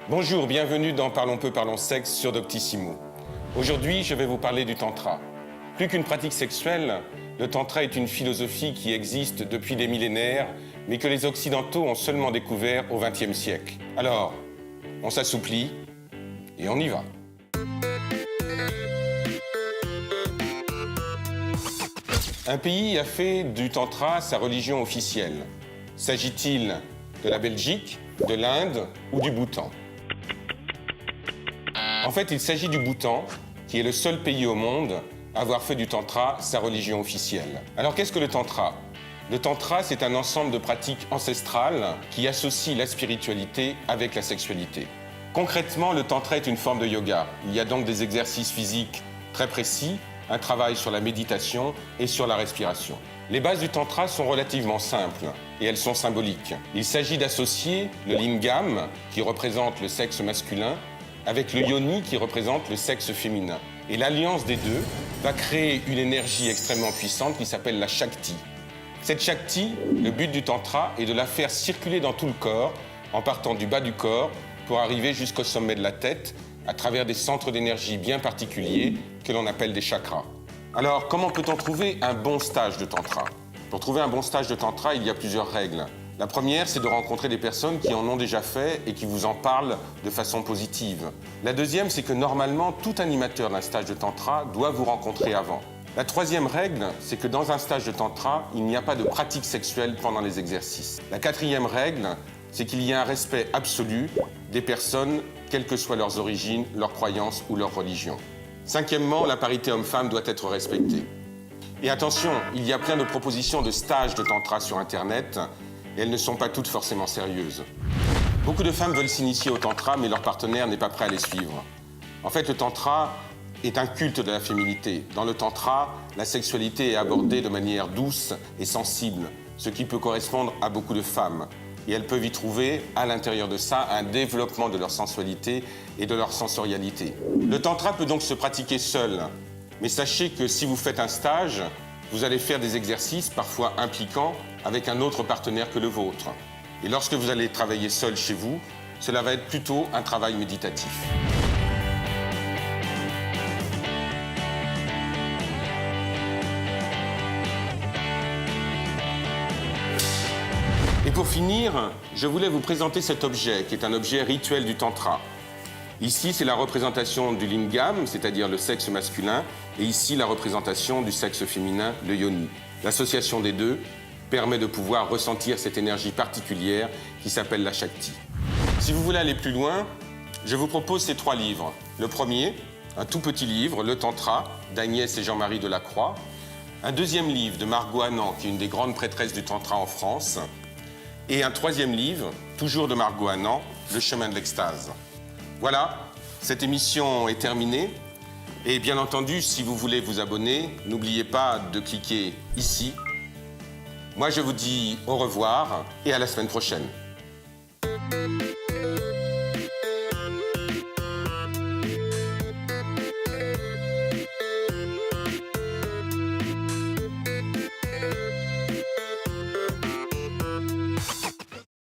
Bonjour, bienvenue dans Parlons peu, parlons sexe sur Doctissimo. Aujourd'hui, je vais vous parler du tantra. Plus qu'une pratique sexuelle, le tantra est une philosophie qui existe depuis des millénaires, mais que les Occidentaux ont seulement découvert au XXe siècle. Alors, on s'assouplit et on y va. Un pays a fait du tantra sa religion officielle. S'agit-il de la Belgique, de l'Inde ou du Bhoutan? En fait, il s'agit du Bhoutan, qui est le seul pays au monde à avoir fait du tantra sa religion officielle. Alors qu'est-ce que le tantra? Le tantra, c'est un ensemble de pratiques ancestrales qui associent la spiritualité avec la sexualité. Concrètement, le tantra est une forme de yoga. Il y a donc des exercices physiques très précis, un travail sur la méditation et sur la respiration. Les bases du tantra sont relativement simples et elles sont symboliques. Il s'agit d'associer le lingam, qui représente le sexe masculin, avec le yoni, qui représente le sexe féminin. Et l'alliance des deux va créer une énergie extrêmement puissante qui s'appelle la Shakti. Cette Shakti, le but du tantra est de la faire circuler dans tout le corps, en partant du bas du corps pour arriver jusqu'au sommet de la tête, à travers des centres d'énergie bien particuliers que l'on appelle des chakras. Alors, comment peut-on trouver un bon stage de tantra? Pour trouver un bon stage de tantra, il y a plusieurs règles. La première, c'est de rencontrer des personnes qui en ont déjà fait et qui vous en parlent de façon positive. La deuxième, c'est que normalement, tout animateur d'un stage de tantra doit vous rencontrer avant. La troisième règle, c'est que dans un stage de tantra, il n'y a pas de pratique sexuelle pendant les exercices. La quatrième règle, c'est qu'il y a un respect absolu des personnes, quelles que soient leurs origines, leurs croyances ou leur religion. Cinquièmement, la parité homme-femme doit être respectée. Et attention, il y a plein de propositions de stages de tantra sur Internet, et elles ne sont pas toutes forcément sérieuses. Beaucoup de femmes veulent s'initier au tantra, mais leur partenaire n'est pas prêt à les suivre. En fait, le tantra est un culte de la féminité. Dans le tantra, la sexualité est abordée de manière douce et sensible, ce qui peut correspondre à beaucoup de femmes. Et elles peuvent y trouver, à l'intérieur de ça, un développement de leur sensualité et de leur sensorialité. Le tantra peut donc se pratiquer seul, mais sachez que si vous faites un stage, vous allez faire des exercices parfois impliquants avec un autre partenaire que le vôtre. Et lorsque vous allez travailler seul chez vous, cela va être plutôt un travail méditatif. Et pour finir, je voulais vous présenter cet objet, qui est un objet rituel du tantra. Ici, c'est la représentation du lingam, c'est-à-dire le sexe masculin, et ici, la représentation du sexe féminin, le yoni. L'association des deux permet de pouvoir ressentir cette énergie particulière qui s'appelle la Shakti. Si vous voulez aller plus loin, je vous propose ces 3 livres. Le premier, un tout petit livre, Le Tantra, d'Agnès et Jean-Marie Delacroix. Un deuxième livre de Margot Anand, qui est une des grandes prêtresses du tantra en France. Et un troisième livre, toujours de Margot Anand, Le chemin de l'extase. Voilà, cette émission est terminée. Et bien entendu, si vous voulez vous abonner, n'oubliez pas de cliquer ici. Moi, je vous dis au revoir et à la semaine prochaine.